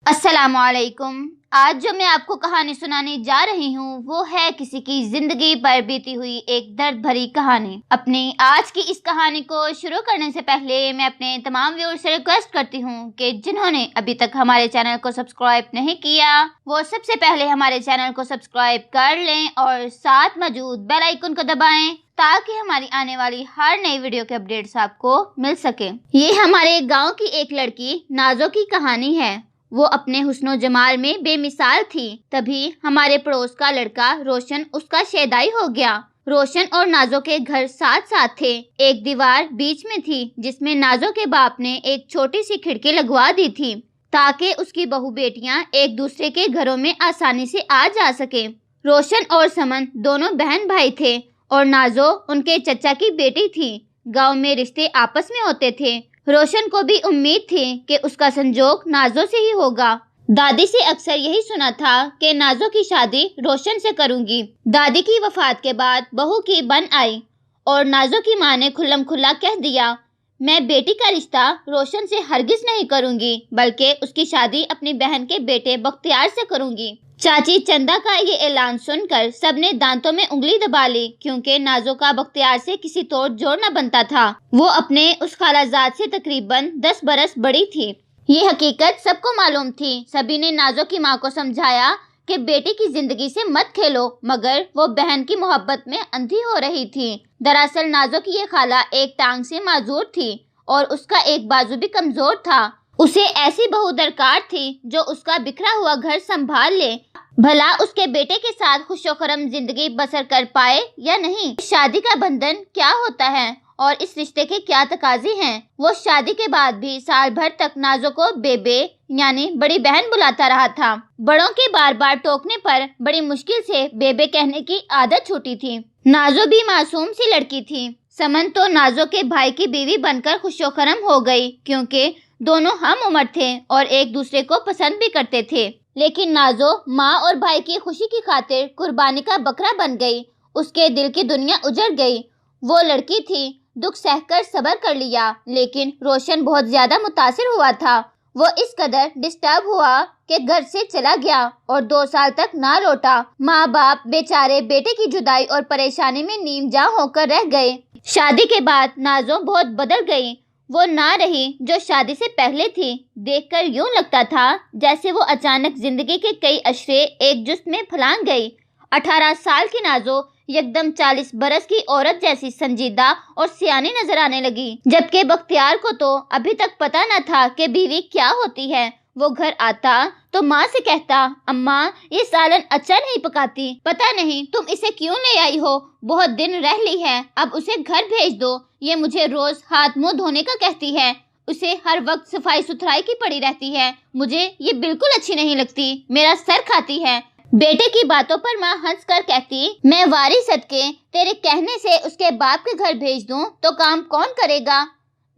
السلام علیکم۔ آج جو میں آپ کو کہانی سنانے جا رہی ہوں وہ ہے کسی کی زندگی پر بیتی ہوئی ایک درد بھری کہانی۔ اپنی آج کی اس کہانی کو شروع کرنے سے پہلے میں اپنے تمام ویورز سے ریکویسٹ کرتی ہوں کہ جنہوں نے ابھی تک ہمارے چینل کو سبسکرائب نہیں کیا وہ سب سے پہلے ہمارے چینل کو سبسکرائب کر لیں اور ساتھ موجود بیل آئیکن کو دبائیں تاکہ ہماری آنے والی ہر نئی ویڈیو کے اپڈیٹس آپ کو مل سکے۔ یہ ہمارے گاؤں کی ایک لڑکی نازو کی کہانی ہے۔ وہ اپنے حسن و جمال میں بے مثال تھی۔ تبھی ہمارے پڑوس کا لڑکا روشن اس کا شیدائی ہو گیا۔ روشن اور نازو کے گھر ساتھ ساتھ تھے۔ ایک دیوار بیچ میں تھی جس میں نازو کے باپ نے ایک چھوٹی سی کھڑکی لگوا دی تھی تاکہ اس کی بہو بیٹیاں ایک دوسرے کے گھروں میں آسانی سے آ جا سکیں۔ روشن اور سمن دونوں بہن بھائی تھے اور نازو ان کے چچا کی بیٹی تھی۔ گاؤں میں رشتے آپس میں ہوتے تھے۔ روشن کو بھی امید تھی کہ اس کا سنجوگ نازو سے ہی ہوگا۔ دادی سے اکثر یہی سنا تھا کہ نازو کی شادی روشن سے کروں گی۔ دادی کی وفات کے بعد بہو کی بن آئی اور نازو کی ماں نے کھلم کھلا کہہ دیا میں بیٹی کا رشتہ روشن سے ہرگز نہیں کروں گی بلکہ اس کی شادی اپنی بہن کے بیٹے بختیار سے کروں گی۔ چاچی چندا کا یہ اعلان سن کر سب نے دانتوں میں انگلی دبا لی کیونکہ نازو کا بختیار سے کسی طور جوڑ نہ بنتا تھا۔ وہ اپنے اس خالہ زاد سے تقریباً 10 برس بڑی تھی۔ یہ حقیقت سب کو معلوم تھی۔ سبھی نے نازو کی ماں کو سمجھایا کہ بیٹی کی زندگی سے مت کھیلو مگر وہ بہن کی محبت میں اندھی ہو رہی تھی۔ دراصل نازو کی یہ خالہ ایک ٹانگ سے معذور تھی اور اس کا ایک بازو بھی کمزور تھا۔ اسے ایسی بہو درکار تھی جو اس کا بکھرا ہوا گھر سنبھال لے، بھلا اس کے بیٹے کے ساتھ خوش و خرم زندگی بسر کر پائے یا نہیں۔ شادی کا بندھن کیا ہوتا ہے اور اس رشتے کے کیا تقاضے ہیں؟ وہ شادی کے بعد بھی سال بھر تک نازو کو بیبے یعنی بڑی بہن بلاتا رہا تھا۔ بڑوں کے بار بار ٹوکنے پر بڑی مشکل سے بیبے کہنے کی عادت چھوٹی تھی۔ نازو بھی معصوم سی لڑکی تھی۔ سمن تو نازو کے بھائی کی بیوی بن کر خوش و خرم ہو گئی کیونکہ دونوں ہم عمر تھے اور ایک دوسرے کو پسند بھی کرتے تھے، لیکن نازو ماں اور بھائی کی خوشی کی خاطر قربانی کا بکرا بن گئی۔ اس کے دل کی دنیا اجڑ گئی۔ وہ لڑکی تھی، دکھ سہ کر صبر کر لیا، لیکن روشن بہت زیادہ متاثر ہوا تھا۔ وہ اس قدر ڈسٹرب ہوا کہ گھر سے چلا گیا اور 2 سال تک نہ لوٹا۔ ماں باپ بیچارے بیٹے کی جدائی اور پریشانی میں نیم جاں ہو کر رہ گئے۔ شادی کے بعد نازو بہت بدل گئی۔ وہ نہ رہی جو شادی سے پہلے تھی۔ دیکھ کر یوں لگتا تھا جیسے وہ اچانک زندگی کے کئی اشرے ایک جست میں پھلانگ گئی۔ 18 سال کی نازو یکدم 40 برس کی عورت جیسی سنجیدہ اور سیانی نظر آنے لگی، جبکہ بختیار کو تو ابھی تک پتہ نہ تھا کہ بیوی کیا ہوتی ہے۔ وہ گھر آتا تو ماں سے کہتا اماں یہ سالن اچھا نہیں پکاتی، پتہ نہیں تم اسے کیوں لے آئی ہو، بہت دن رہ لی ہے، اب اسے گھر بھیج دو۔ یہ مجھے روز ہاتھ منہ دھونے کا کہتی ہے، اسے ہر وقت صفائی ستھرائی کی پڑی رہتی ہے، مجھے یہ بالکل اچھی نہیں لگتی، میرا سر کھاتی ہے۔ بیٹے کی باتوں پر ماں ہنس کر کہتی میں واری صدقے تیرے کہنے سے اس کے باپ کے گھر بھیج دوں تو کام کون کرے گا؟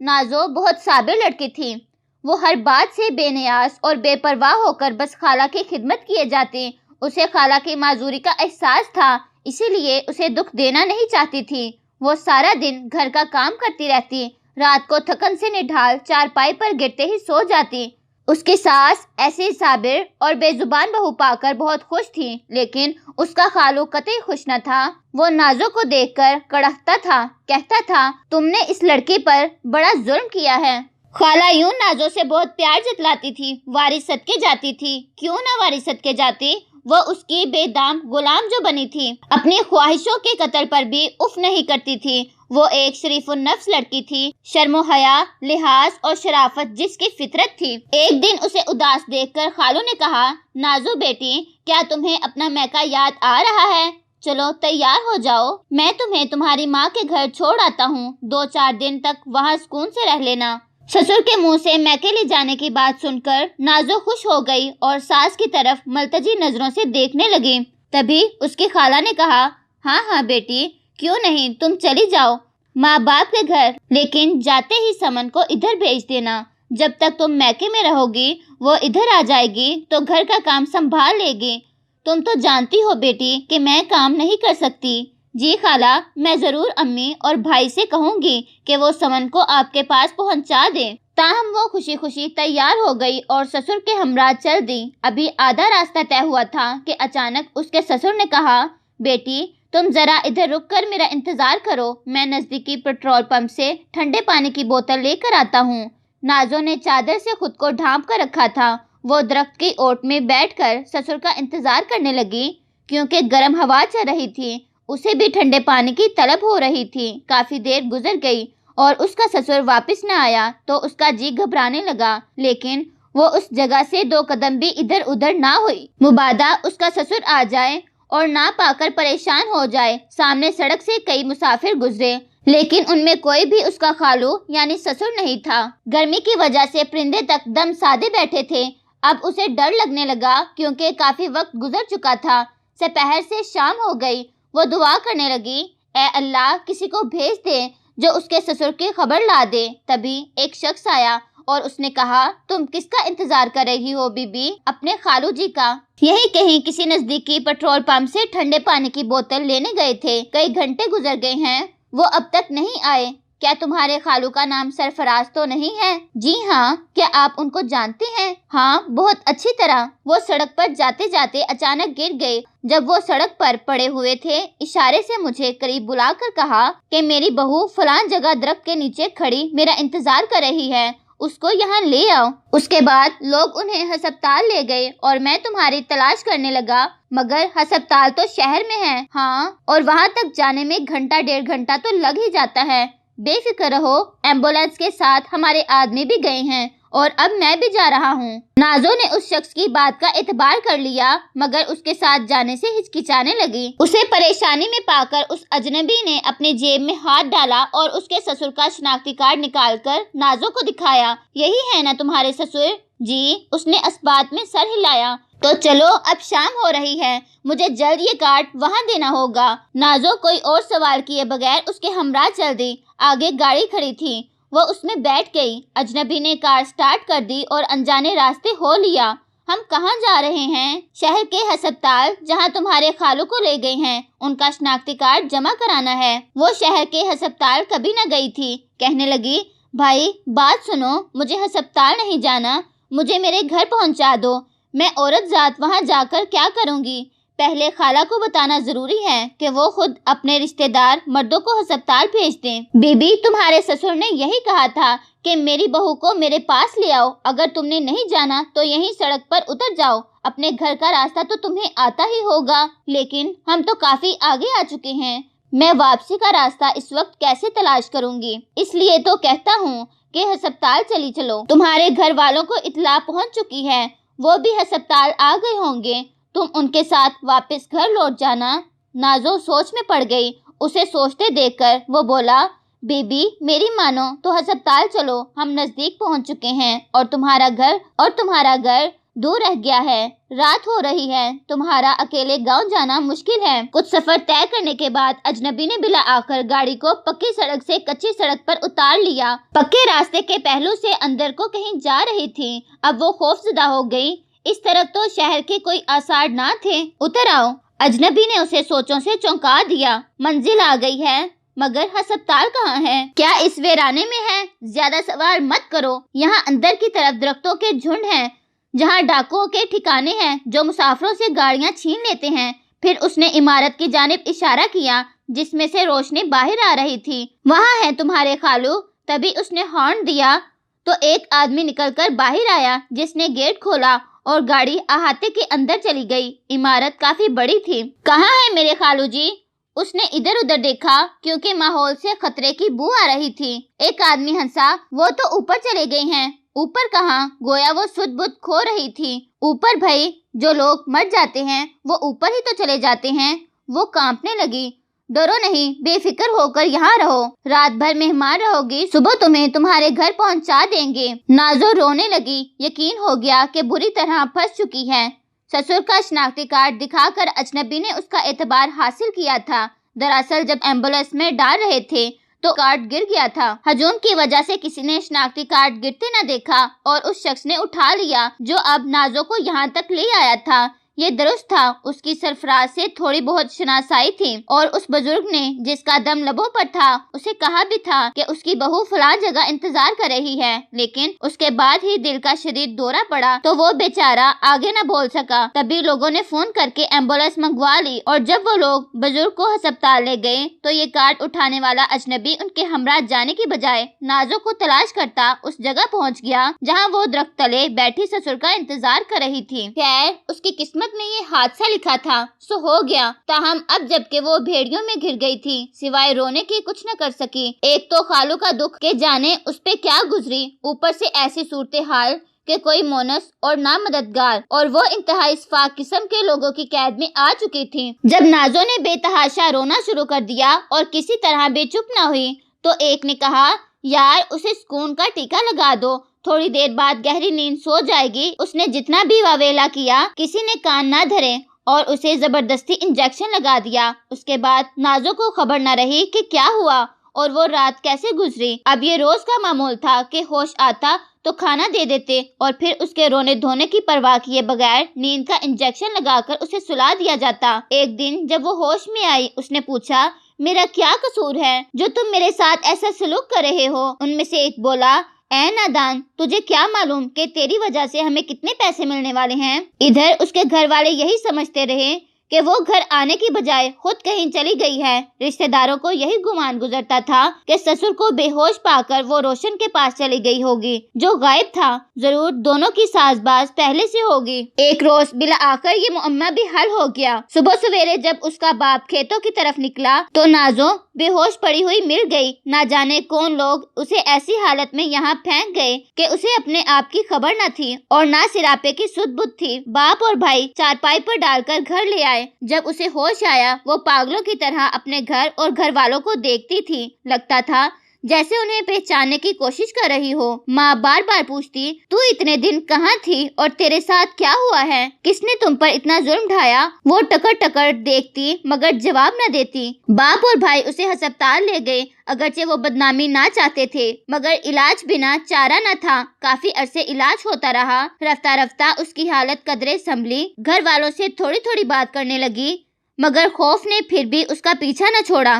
نازو بہت صابر لڑکی تھی۔ وہ ہر بات سے بے نیاز اور بے پرواہ ہو کر بس خالہ کی خدمت کیے جاتی۔ اسے خالہ کی معذوری کا احساس تھا، اسی لیے اسے دکھ دینا نہیں چاہتی تھی۔ وہ سارا دن گھر کا کام کرتی رہتی، رات کو تھکن سے نڈھال چارپائی پر گرتے ہی سو جاتی۔ اس کی ساس ایسی صابر اور بے زبان بہو پا کر بہت خوش تھی، لیکن اس کا خالو قطعی خوش نہ تھا۔ وہ نازو کو دیکھ کر کڑکتا تھا، کہتا تھا تم نے اس لڑکی پر بڑا ظلم کیا ہے۔ خالہ یوں نازو سے بہت پیار جتلاتی تھی، واری صدقے جاتی تھی۔ کیوں نہ واری صدقے جاتی؟ وہ اس کی بے دام غلام جو بنی تھی، اپنی خواہشوں کے قتل پر بھی اف نہیں کرتی تھی۔ وہ ایک شریف النفس لڑکی تھی، شرم و حیا، لحاظ اور شرافت جس کی فطرت تھی۔ ایک دن اسے اداس دیکھ کر خالو نے کہا نازو بیٹی کیا تمہیں اپنا میکا یاد آ رہا ہے؟ چلو تیار ہو جاؤ، میں تمہیں تمہاری ماں کے گھر چھوڑ آتا ہوں، 2-4 دن تک وہاں سکون سے رہ لینا۔ سسر کے منہ سے میکے لے جانے کی بات سن کر نازو خوش ہو گئی اور ساس کی طرف ملتجی نظروں سے دیکھنے لگی۔ تبھی اس کی خالہ نے کہا ہاں ہاں بیٹی کیوں نہیں، تم چلی جاؤ ماں باپ کے گھر، لیکن جاتے ہی سمن کو ادھر بھیج دینا۔ جب تک تم میکے میں رہو گی وہ ادھر آ جائے گی تو گھر کا کام سنبھال لے گی۔ تم تو جانتی ہو بیٹی کہ میں کام نہیں کر سکتی۔ جی خالہ، میں ضرور امی اور بھائی سے کہوں گی کہ وہ سمن کو آپ کے پاس پہنچا دیں تاہم وہ خوشی خوشی تیار ہو گئی اور سسر کے ہمراہ چل دی۔ ابھی آدھا راستہ طے ہوا تھا کہ اچانک اس کے سسر نے کہا، بیٹی تم ذرا ادھر رک کر میرا انتظار کرو، میں نزدیکی پیٹرول پمپ سے ٹھنڈے پانی کی بوتل لے کر آتا ہوں۔ نازو نے چادر سے خود کو ڈھانپ کر رکھا تھا۔ وہ درخت کی اوٹ میں بیٹھ کر سسر کا انتظار کرنے لگی، کیونکہ گرم ہوا چل رہی تھی۔ اسے بھی ٹھنڈے پانی کی طلب ہو رہی تھی۔ کافی دیر گزر گئی اور اس کا سسر واپس نہ آیا تو اس کا جی گھبرانے لگا، لیکن وہ اس جگہ سے 2 قدم بھی ادھر ادھر نہ ہوئی۔ مبادا اس کا سسر آ جائے اور نہ پا کر پریشان ہو جائے۔ سامنے سڑک سے کئی مسافر گزرے، لیکن ان میں کوئی بھی اس کا خالو یعنی سسر نہیں تھا۔ گرمی کی وجہ سے پرندے تک دم سادے بیٹھے تھے۔ اب اسے ڈر لگنے لگا، کیونکہ کافی وقت گزر چکا تھا۔ سپہر سے شام ہو گئی۔ وہ دعا کرنے لگی، اے اللہ کسی کو بھیج دے جو اس کے سسر کی خبر لا دے۔ تبھی ایک شخص آیا اور اس نے کہا، تم کس کا انتظار کر رہی ہو بی بی؟ اپنے خالو جی کا۔ یہی کہیں کسی نزدیکی پیٹرول پمپ سے ٹھنڈے پانی کی بوتل لینے گئے تھے۔ کئی گھنٹے گزر گئے ہیں، وہ اب تک نہیں آئے۔ کیا تمہارے خالو کا نام سرفراز تو نہیں ہے؟ جی ہاں۔ کیا آپ ان کو جانتے ہیں؟ ہاں بہت اچھی طرح۔ وہ سڑک پر جاتے جاتے اچانک گر گئے۔ جب وہ سڑک پر پڑے ہوئے تھے، اشارے سے مجھے قریب بلا کر کہا کہ میری بہو فلاں جگہ درخت کے نیچے کھڑی میرا انتظار کر رہی ہے، اس کو یہاں لے آؤ۔ اس کے بعد لوگ انہیں ہسپتال لے گئے اور میں تمہاری تلاش کرنے لگا، مگر ہسپتال تو شہر میں ہے۔ ہاں، اور وہاں تک جانے میں 1.5 گھنٹہ تو لگ ہی جاتا ہے۔ بے فکر رہو، ایمبولینس کے ساتھ ہمارے آدمی بھی گئے ہیں اور اب میں بھی جا رہا ہوں۔ نازو نے اس شخص کی بات کا اعتبار کر لیا، مگر اس کے ساتھ جانے سے ہچکچانے لگی۔ اسے پریشانی میں پا کر اس اجنبی نے اپنی جیب میں ہاتھ ڈالا اور اس کے سسر کا شناختی کارڈ نکال کر نازو کو دکھایا۔ یہی ہے نا تمہارے سسر؟ جی۔ اس نے اس بات میں سر ہلایا۔ تو چلو اب شام ہو رہی ہے، مجھے جلد یہ کارڈ وہاں دینا ہوگا۔ نازو کوئی اور سوال کیے بغیر اس کے ہمراہ چل دی۔ آگے گاڑی کھڑی تھی، وہ اس میں بیٹھ گئی۔ اجنبی نے کار سٹارٹ کر دی اور انجانے راستے ہو لیا۔ ہم کہاں جا رہے ہیں؟ شہر کے ہسپتال جہاں تمہارے خالو کو لے گئے ہیں، ان کا شناختی کارڈ جمع کرانا ہے۔ وہ شہر کے ہسپتال کبھی نہ گئی تھی۔ کہنے لگی، بھائی بات سنو، مجھے ہسپتال نہیں جانا، مجھے میرے گھر پہنچا دو۔ میں عورت ذات وہاں جا کر کیا کروں گی؟ پہلے خالہ کو بتانا ضروری ہے کہ وہ خود اپنے رشتہ دار مردوں کو ہسپتال بھیج دیں۔ بی بی تمہارے سسر نے یہی کہا تھا کہ میری بہو کو میرے پاس لے آؤ۔ اگر تم نے نہیں جانا تو یہیں سڑک پر اتر جاؤ، اپنے گھر کا راستہ تو تمہیں آتا ہی ہوگا۔ لیکن ہم تو کافی آگے آ چکے ہیں، میں واپسی کا راستہ اس وقت کیسے تلاش کروں گی؟ اس لیے تو کہتا ہوں کہ ہسپتال چلی چلو۔ تمہارے گھر والوں کو اطلاع پہنچ چکی ہے، وہ بھی ہسپتال آ گئے ہوں گے، تم ان کے ساتھ واپس گھر لوٹ جانا۔ نازو سوچ میں پڑ گئی۔ اسے سوچتے دیکھ کر وہ بولا، بی بی میری مانو تو ہسپتال چلو، ہم نزدیک پہنچ چکے ہیں اور تمہارا گھر دور رہ گیا ہے، رات ہو رہی ہے، تمہارا اکیلے گاؤں جانا مشکل ہے۔ کچھ سفر طے کرنے کے بعد اجنبی نے بلا آخر گاڑی کو پکی سڑک سے کچی سڑک پر اتار لیا۔ پکے راستے کے پہلو سے اندر کو کہیں جا رہی تھی۔ اب وہ خوف زدہ ہو گئی، اس طرف تو شہر کے کوئی آثار نہ تھے۔ اتر آؤ۔ اجنبی نے اسے سوچوں سے چونکا دیا۔ منزل آ گئی ہے، مگر ہسپتال کہاں ہے؟ کیا اس ویرانے میں ہے؟ زیادہ سوال مت کرو، یہاں اندر کی طرف درختوں کے جھنڈ ہیں، جہاں ڈاکوؤں کے ٹھکانے ہیں جو مسافروں سے گاڑیاں چھین لیتے ہیں۔ پھر اس نے عمارت کی جانب اشارہ کیا جس میں سے روشنی باہر آ رہی تھی۔ وہاں ہے تمہارے خالو۔ تبھی اس نے ہارن دیا تو ایک آدمی نکل کر باہر آیا، جس نے گیٹ کھولا اور گاڑی احاطے کے اندر چلی گئی۔ عمارت کافی بڑی تھی۔ کہاں ہے میرے خالو جی؟ اس نے ادھر ادھر دیکھا، کیونکہ ماحول سے خطرے کی بو آ رہی تھی۔ ایک آدمی ہنسا، وہ تو اوپر چلے گئے ہیں۔ اوپر کہاں؟ گویا وہ سدھ بدھ کھو رہی تھی۔ اوپر بھائی، جو لوگ مر جاتے ہیں وہ اوپر ہی تو چلے جاتے ہیں۔ وہ کانپنے لگی۔ ڈرو نہیں، بے فکر ہو کر یہاں رہو، رات بھر مہمان رہو گی، صبح تمہیں تمہارے گھر پہنچا دیں گے۔ نازو رونے لگی۔ یقین ہو گیا کہ بری طرح پھنس چکی ہے۔ سسر کا شناختی کارڈ دکھا کر اجنبی نے اس کا اعتبار حاصل کیا تھا۔ دراصل جب ایمبولینس میں ڈال رہے تھے تو کارڈ گر گیا تھا۔ ہجوم کی وجہ سے کسی نے شناختی کارڈ گرتے نہ دیکھا اور اس شخص نے اٹھا لیا جو اب نازو کو یہاں تک لے آیا تھا۔ یہ درست تھا، اس کی سرفراز سے تھوڑی بہت شناسائی تھی اور اس بزرگ نے جس کا دم لبوں پر تھا اسے کہا بھی تھا کہ اس کی بہو فلاں جگہ انتظار کر رہی ہے، لیکن اس کے بعد ہی دل کا شدید دورہ پڑا تو وہ بیچارہ آگے نہ بول سکا۔ تبھی لوگوں نے فون کر کے ایمبولینس منگوا لی اور جب وہ لوگ بزرگ کو ہسپتال لے گئے تو یہ کارڈ اٹھانے والا اجنبی ان کے ہمراہ جانے کی بجائے نازو کو تلاش کرتا اس جگہ پہنچ گیا جہاں وہ درخت تلے بیٹھی سسر کا انتظار کر رہی تھی۔ خیر، اس کی قسمت میں یہ حادثہ لکھا تھا سو ہو گیا، تاہم اب جبکہ وہ بھیڑیوں میں گر گئی تھی سوائے رونے کے کچھ نہ کر سکی۔ ایک تو خالو کا دکھ کہ جانے اس پہ کیا گزری، اوپر سے ایسی صورتحال کہ کوئی مونس اور نہ مددگار، اور وہ انتہائی صفاق قسم کے لوگوں کی قید میں آ چکی تھی۔ جب نازو نے بے تحاشا رونا شروع کر دیا اور کسی طرح بے چپ نہ ہوئی تو ایک نے کہا، یار اسے سکون کا ٹیکا لگا دو، تھوڑی دیر بعد گہری نیند سو جائے گی۔ اس نے جتنا بھی واویلا کیا کسی نے کان نہ دھرے اور اسے زبردستی انجیکشن لگا دیا۔ اس کے بعد نازو کو خبر نہ رہی کہ کیا ہوا اور وہ رات کیسے گزری۔ اب یہ روز کا معمول تھا کہ ہوش آتا تو کھانا دے دیتے اور پھر اس کے رونے دھونے کی پرواہ کیے بغیر نیند کا انجیکشن لگا کر اسے سلا دیا جاتا۔ ایک دن جب وہ ہوش میں آئی اس نے پوچھا، میرا کیا قصور ہے جو تم میرے ساتھ ایسا سلوک کر رہے ہو؟ ان میں سے ایک بولا، اے نادان، تجھے کیا معلوم کہ تیری وجہ سے ہمیں کتنے پیسے ملنے والے ہیں؟ ادھر اس کے گھر والے یہی سمجھتے رہے کہ وہ گھر آنے کی بجائے خود کہیں چلی گئی ہے۔ رشتہ داروں کو یہی گمان گزرتا تھا کہ سسر کو بے ہوش پا کر وہ روشن کے پاس چلی گئی ہوگی جو غائب تھا، ضرور دونوں کی ساز باز پہلے سے ہوگی۔ ایک روز بالآخر یہ معمہ بھی حل ہو گیا۔ صبح سویرے جب اس کا باپ کھیتوں کی طرف نکلا تو نازو بے ہوش پڑی ہوئی مل گئی۔ نہ جانے کون لوگ اسے ایسی حالت میں یہاں پھینک گئے کہ اسے اپنے آپ کی خبر نہ تھی اور نہ سراپے کی سدھ بدھ تھی۔ باپ اور بھائی چارپائی پر ڈال کر گھر لے آئے۔ جب اسے ہوش آیا وہ پاگلوں کی طرح اپنے گھر اور گھر والوں کو دیکھتی تھی، لگتا تھا جیسے انہیں پہچاننے کی کوشش کر رہی ہو۔ ماں بار بار پوچھتی، تو اتنے دن کہاں تھی اور تیرے ساتھ کیا ہوا ہے؟ کس نے تم پر اتنا ظلم ڈھایا؟ وہ ٹکر ٹکر دیکھتی مگر جواب نہ دیتی۔ باپ اور بھائی اسے ہسپتال لے گئے، اگرچہ وہ بدنامی نہ چاہتے تھے مگر علاج بنا چارہ نہ تھا۔ کافی عرصے علاج ہوتا رہا، رفتہ رفتہ اس کی حالت قدرے سنبھلی، گھر والوں سے تھوڑی تھوڑی بات کرنے لگی مگر خوف نے پھر بھی اس کا پیچھا نہ چھوڑا۔